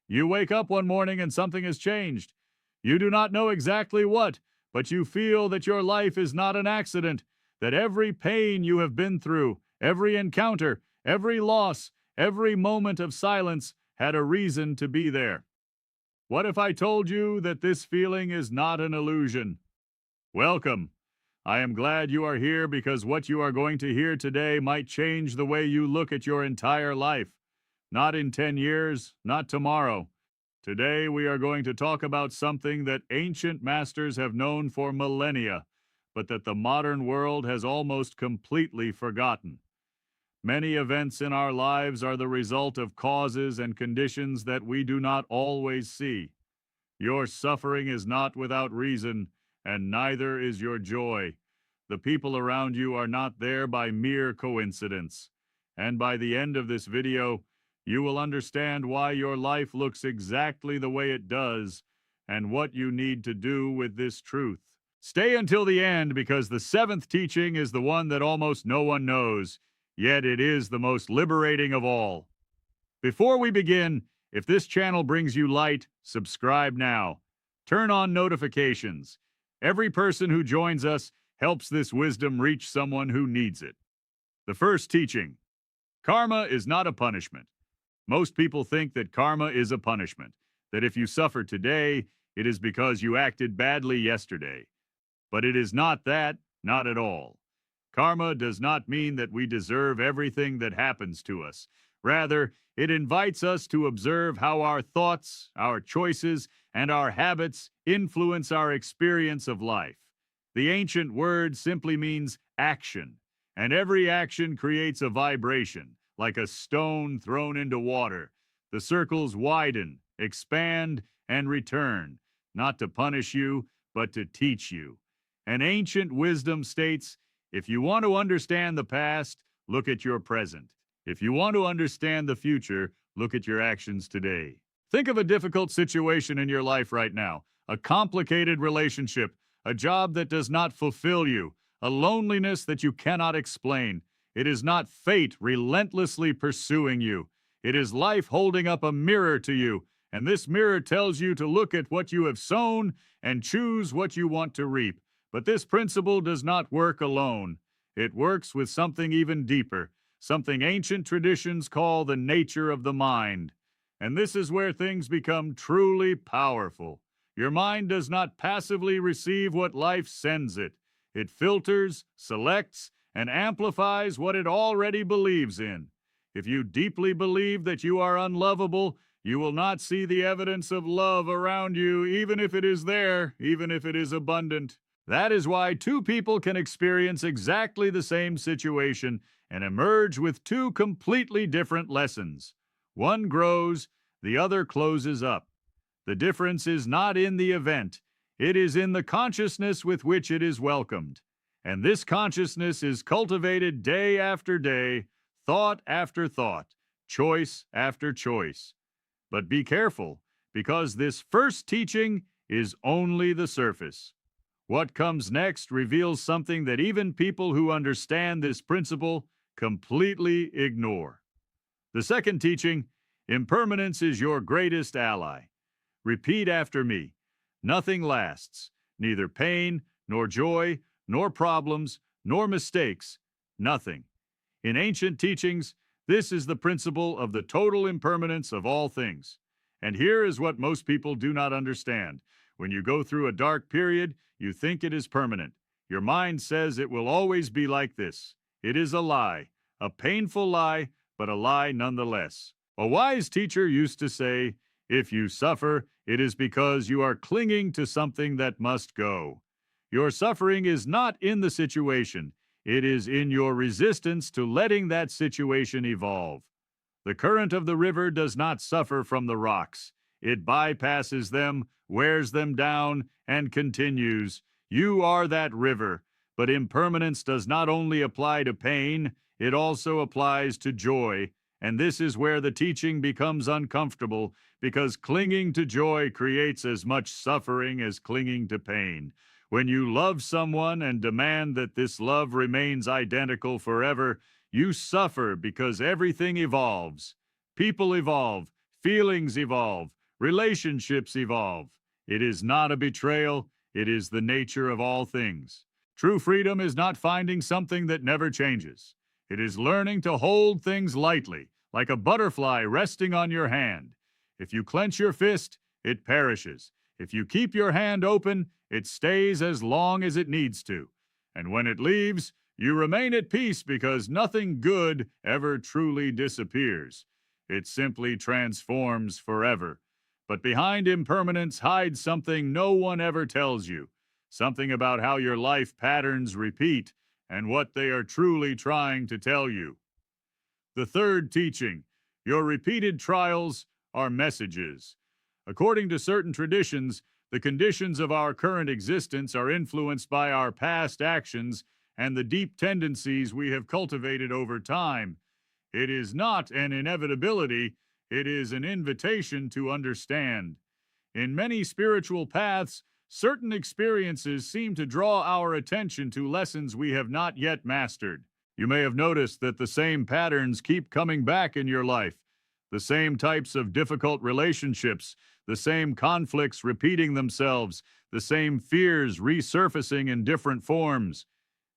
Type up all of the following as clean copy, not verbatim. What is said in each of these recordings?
You wake up one morning and something has changed. You do not know exactly what, but you feel that your life is not an accident, that every pain you have been through, every encounter, every loss, every moment of silence had a reason to be there. What if I told you that this feeling is not an illusion? Welcome. I am glad you are here because what you are going to hear today might change the way you look at your entire life. Not in 10 years, not tomorrow. Today we are going to talk about something that ancient masters have known for millennia, but that the modern world has almost completely forgotten. Many events in our lives are the result of causes and conditions that we do not always see. Your suffering is not without reason, and neither is your joy. The people around you are not there by mere coincidence. And by the end of this video, you will understand why your life looks exactly the way it does, and what you need to do with this truth. Stay until the end because the seventh teaching is the one that almost no one knows, yet it is the most liberating of all. Before we begin, if this channel brings you light, subscribe now. Turn on notifications. Every person who joins us helps this wisdom reach someone who needs it. The first teaching: karma is not a punishment. Most people think that karma is a punishment, that if you suffer today, it is because you acted badly yesterday. But it is not that, not at all. Karma does not mean that we deserve everything that happens to us. Rather, it invites us to observe how our thoughts, our choices, and our habits influence our experience of life. The ancient word simply means action, and every action creates a vibration, like a stone thrown into water. The circles widen, expand, and return, not to punish you, but to teach you. An ancient wisdom states, if you want to understand the past, look at your present. If you want to understand the future, look at your actions today. Think of a difficult situation in your life right now, a complicated relationship, a job that does not fulfill you, a loneliness that you cannot explain. It is not fate relentlessly pursuing you. It is life holding up a mirror to you, and this mirror tells you to look at what you have sown and choose what you want to reap. But this principle does not work alone. It works with something even deeper, something ancient traditions call the nature of the mind. And this is where things become truly powerful. Your mind does not passively receive what life sends it. It filters, selects, and amplifies what it already believes in. If you deeply believe that you are unlovable, you will not see the evidence of love around you, even if it is there, even if it is abundant. That is why two people can experience exactly the same situation and emerge with two completely different lessons. One grows, the other closes up. The difference is not in the event, it is in the consciousness with which it is welcomed. And this consciousness is cultivated day after day, thought after thought, choice after choice. But be careful, because this first teaching is only the surface. What comes next reveals something that even people who understand this principle completely ignore. The second teaching: impermanence is your greatest ally. Repeat after me. Nothing lasts, neither pain, nor joy, nor problems, nor mistakes, nothing. In ancient teachings, this is the principle of the total impermanence of all things. And here is what most people do not understand. When you go through a dark period, you think it is permanent. Your mind says it will always be like this. It is a lie, a painful lie, but a lie nonetheless. A wise teacher used to say, if you suffer, it is because you are clinging to something that must go. Your suffering is not in the situation. It is in your resistance to letting that situation evolve. The current of the river does not suffer from the rocks. It bypasses them, wears them down, and continues. You are that river, but impermanence does not only apply to pain, it also applies to joy. And this is where the teaching becomes uncomfortable, because clinging to joy creates as much suffering as clinging to pain. When you love someone and demand that this love remains identical forever, you suffer because everything evolves. People evolve, Feelings evolve. Relationships evolve. It is not a betrayal. It is the nature of all things. True freedom is not finding something that never changes. It is learning to hold things lightly, like a butterfly resting on your hand. If you clench your fist, it perishes. If you keep your hand open, it stays as long as it needs to. And when it leaves, you remain at peace because nothing good ever truly disappears. It simply transforms forever. But behind impermanence hides something no one ever tells you, something about how your life patterns repeat and what they are truly trying to tell you. The third teaching, your repeated trials are messages. According to certain traditions, the conditions of our current existence are influenced by our past actions and the deep tendencies we have cultivated over time. It is not an inevitability, it is an invitation to understand. In many spiritual paths, certain experiences seem to draw our attention to lessons we have not yet mastered. You may have noticed that the same patterns keep coming back in your life, the same types of difficult relationships, the same conflicts repeating themselves, the same fears resurfacing in different forms.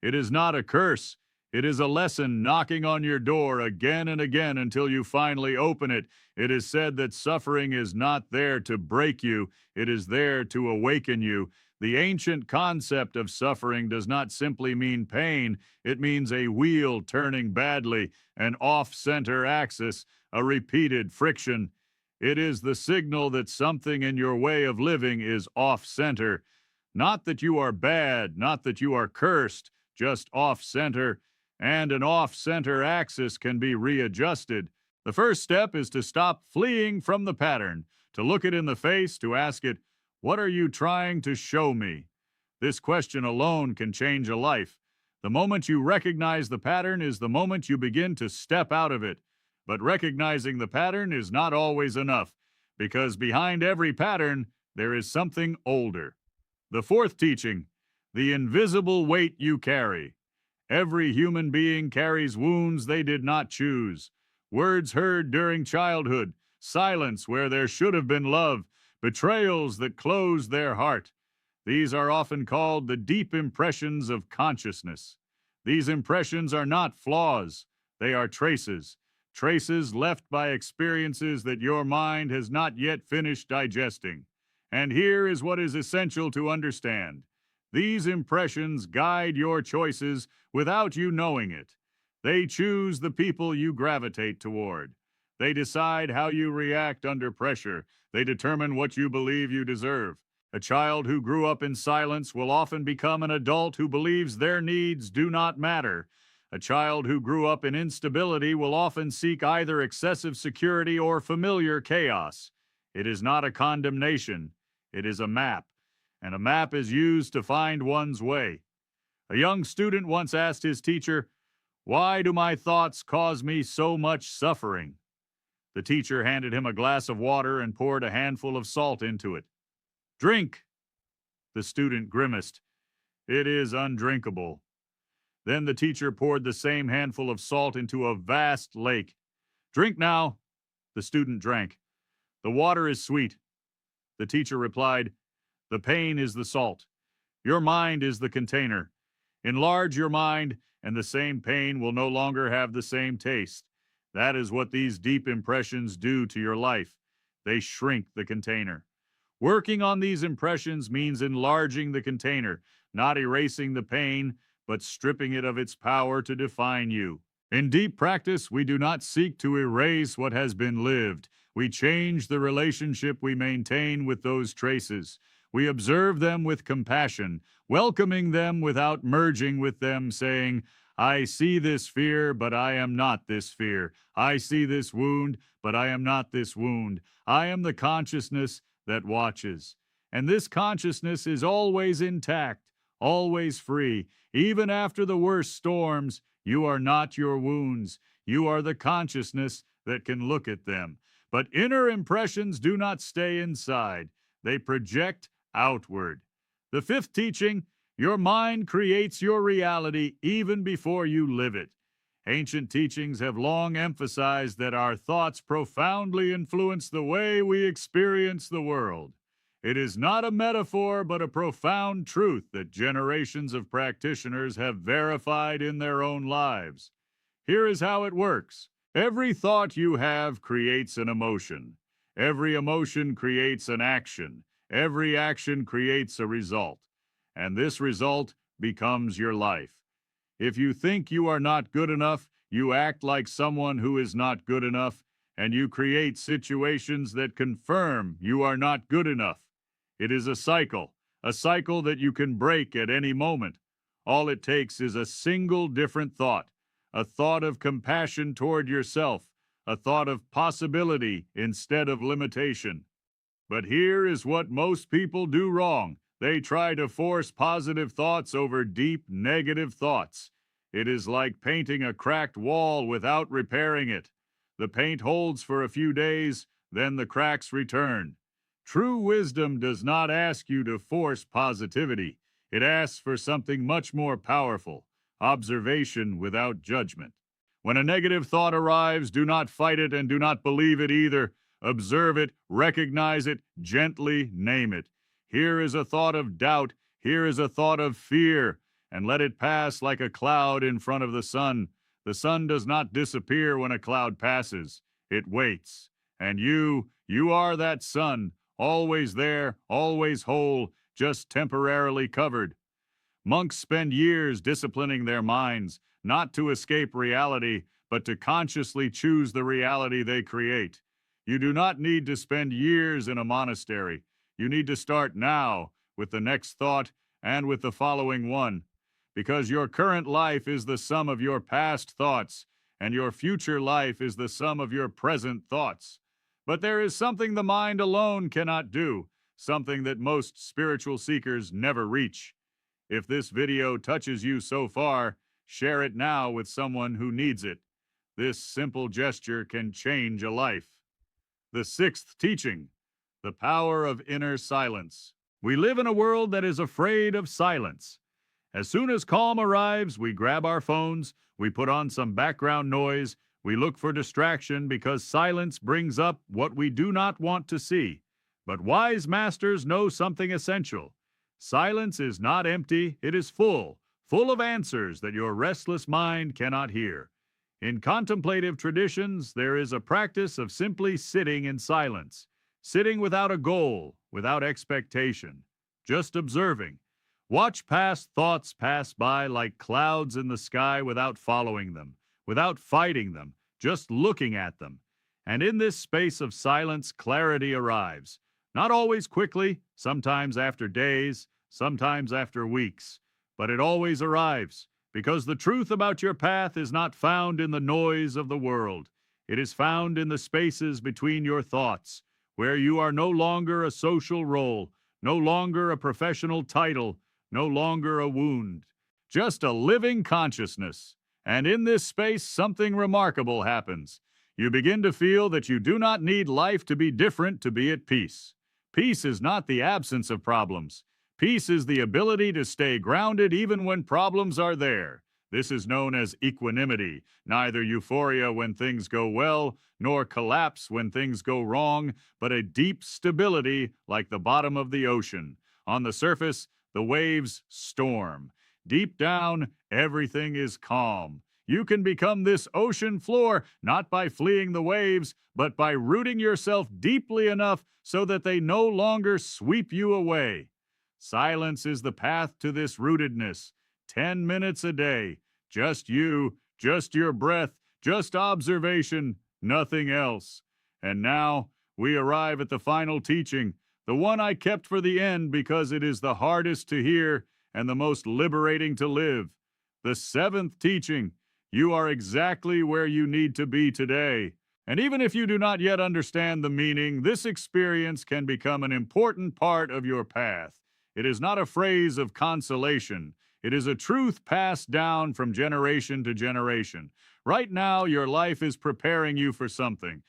It is not a curse. It is a lesson knocking on your door again and again until you finally open it. It is said that suffering is not there to break you, it is there to awaken you. The ancient concept of suffering does not simply mean pain, it means a wheel turning badly, an off-center axis, a repeated friction. It is the signal that something in your way of living is off-center. Not that you are bad, not that you are cursed, just off-center. And an off-center axis can be readjusted. The first step is to stop fleeing from the pattern, to look it in the face, to ask it, what are you trying to show me? This question alone can change a life. The moment you recognize the pattern is the moment you begin to step out of it. But recognizing the pattern is not always enough, because behind every pattern, there is something older. The fourth teaching, the invisible weight you carry. Every human being carries wounds they did not choose. Words heard during childhood, silence where there should have been love, betrayals that closed their heart. These are often called the deep impressions of consciousness. These impressions are not flaws, they are traces. Traces left by experiences that your mind has not yet finished digesting. And here is what is essential to understand. These impressions guide your choices without you knowing it. They choose the people you gravitate toward. They decide how you react under pressure. They determine what you believe you deserve. A child who grew up in silence will often become an adult who believes their needs do not matter. A child who grew up in instability will often seek either excessive security or familiar chaos. It is not a condemnation. It is a map. And a map is used to find one's way. A young student once asked his teacher, "Why do my thoughts cause me so much suffering?" The teacher handed him a glass of water and poured a handful of salt into it. "Drink!" The student grimaced. "It is undrinkable." Then the teacher poured the same handful of salt into a vast lake. "Drink now." The student drank. "The water is sweet." The teacher replied, "The pain is the salt. Your mind is the container. Enlarge your mind, and the same pain will no longer have the same taste. That is what these deep impressions do to your life. They shrink the container. Working on these impressions means enlarging the container, not erasing the pain, but stripping it of its power to define you. In deep practice, we do not seek to erase what has been lived. We change the relationship we maintain with those traces. We observe them with compassion, welcoming them without merging with them, saying, "I see this fear, but I am not this fear. I see this wound, but I am not this wound. I am the consciousness that watches." And this consciousness is always intact, always free. Even after the worst storms, you are not your wounds. You are the consciousness that can look at them. But inner impressions do not stay inside. They project outward. The fifth teaching, your mind creates your reality even before you live it. Ancient teachings have long emphasized that our thoughts profoundly influence the way we experience the world. It is not a metaphor, but a profound truth that generations of practitioners have verified in their own lives. Here is how it works. Every thought you have creates an emotion. Every emotion creates an action. Every action creates a result. And this result becomes your life. If you think you are not good enough, you act like someone who is not good enough, and you create situations that confirm you are not good enough. It is a cycle that you can break at any moment. All it takes is a single different thought, a thought of compassion toward yourself, a thought of possibility instead of limitation. But here is what most people do wrong. They try to force positive thoughts over deep negative thoughts. It is like painting a cracked wall without repairing it. The paint holds for a few days, then the cracks return. True wisdom does not ask you to force positivity. It asks for something much more powerful: observation without judgment. When a negative thought arrives, do not fight it and do not believe it either. Observe it, recognize it, gently name it. Here is a thought of doubt, here is a thought of fear, and let it pass like a cloud in front of the sun. The sun does not disappear when a cloud passes. It waits. And you are that sun, always there, always whole, just temporarily covered. Monks spend years disciplining their minds, not to escape reality, but to consciously choose the reality they create. You do not need to spend years in a monastery. You need to start now with the next thought and with the following one, because your current life is the sum of your past thoughts, and your future life is the sum of your present thoughts. But there is something the mind alone cannot do, something that most spiritual seekers never reach. If this video touches you so far, share it now with someone who needs it. This simple gesture can change a life. The sixth teaching: the power of inner silence. We live in a world that is afraid of silence. As soon as calm arrives, we grab our phones, we put on some background noise, we look for distraction because silence brings up what we do not want to see. But wise masters know something essential. Silence is not empty, it is full of answers that your restless mind cannot hear. In contemplative traditions, there is a practice of simply sitting in silence, sitting without a goal, without expectation, just observing. Watch past thoughts pass by like clouds in the sky without following them, without fighting them, just looking at them. And in this space of silence, clarity arrives. Not always quickly, sometimes after days, sometimes after weeks, but it always arrives, because the truth about your path is not found in the noise of the world. It is found in the spaces between your thoughts, where you are no longer a social role, no longer a professional title, no longer a wound, just a living consciousness. And in this space, something remarkable happens. You begin to feel that you do not need life to be different to be at peace. Peace is not the absence of problems. Peace is the ability to stay grounded even when problems are there. This is known as equanimity, neither euphoria when things go well, nor collapse when things go wrong, but a deep stability like the bottom of the ocean. On the surface, the waves storm. Deep down, everything is calm. You can become this ocean floor not by fleeing the waves, but by rooting yourself deeply enough so that they no longer sweep you away. Silence is the path to this rootedness. 10 minutes a day. Just you, just your breath, just observation, nothing else. And now we arrive at the final teaching, the one I kept for the end because it is the hardest to hear and the most liberating to live. The seventh teaching: you are exactly where you need to be today. And even if you do not yet understand the meaning, this experience can become an important part of your path. It is not a phrase of consolation. It is a truth passed down from generation to generation. Right now, your life is preparing you for something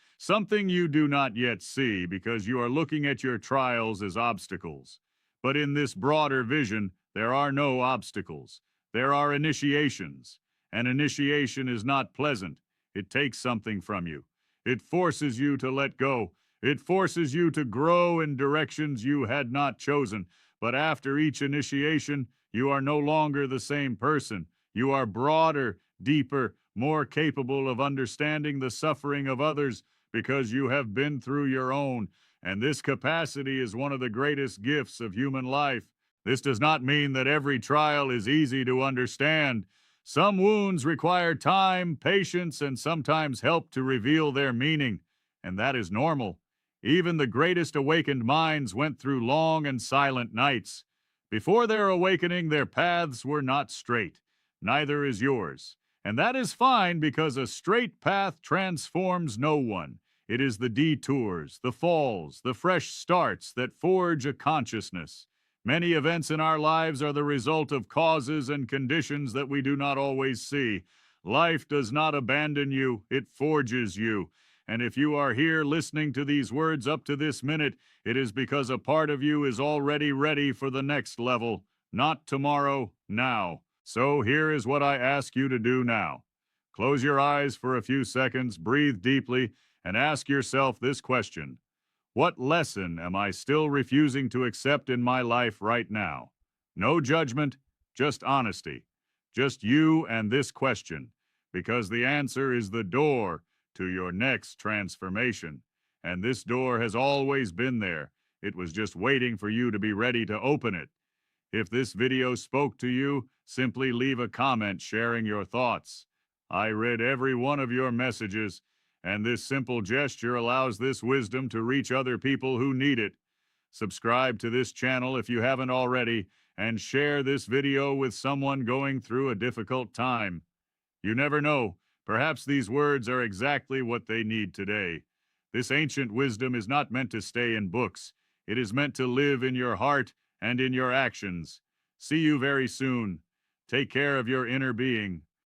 you do not yet see because you are looking at your trials as obstacles. But in this broader vision, there are no obstacles. There are initiations. An initiation is not pleasant. It takes something from you. It forces you to let go. It forces you to grow in directions you had not chosen. But after each initiation, you are no longer the same person. You are broader, deeper, more capable of understanding the suffering of others because you have been through your own. And this capacity is one of the greatest gifts of human life. This does not mean that every trial is easy to understand. Some wounds require time, patience, and sometimes help to reveal their meaning, and that is normal. Even the greatest awakened minds went through long and silent nights. Before their awakening, their paths were not straight. Neither is yours. And that is fine because a straight path transforms no one. It is the detours, the falls, the fresh starts that forge a consciousness. Many events in our lives are the result of causes and conditions that we do not always see. Life does not abandon you, it forges you. And if you are here listening to these words up to this minute, it is because a part of you is already ready for the next level. Not tomorrow, now. So here is what I ask you to do now. Close your eyes for a few seconds, breathe deeply, and ask yourself this question. What lesson am I still refusing to accept in my life right now? No judgment, just honesty. Just you and this question, because the answer is the door to your next transformation. And this door has always been there. It was just waiting for you to be ready to open it. If this video spoke to you, simply leave a comment sharing your thoughts. I read every one of your messages, and this simple gesture allows this wisdom to reach other people who need it. Subscribe to this channel if you haven't already, and share this video with someone going through a difficult time. You never know, perhaps these words are exactly what they need today. This ancient wisdom is not meant to stay in books. It is meant to live in your heart and in your actions. See you very soon. Take care of your inner being.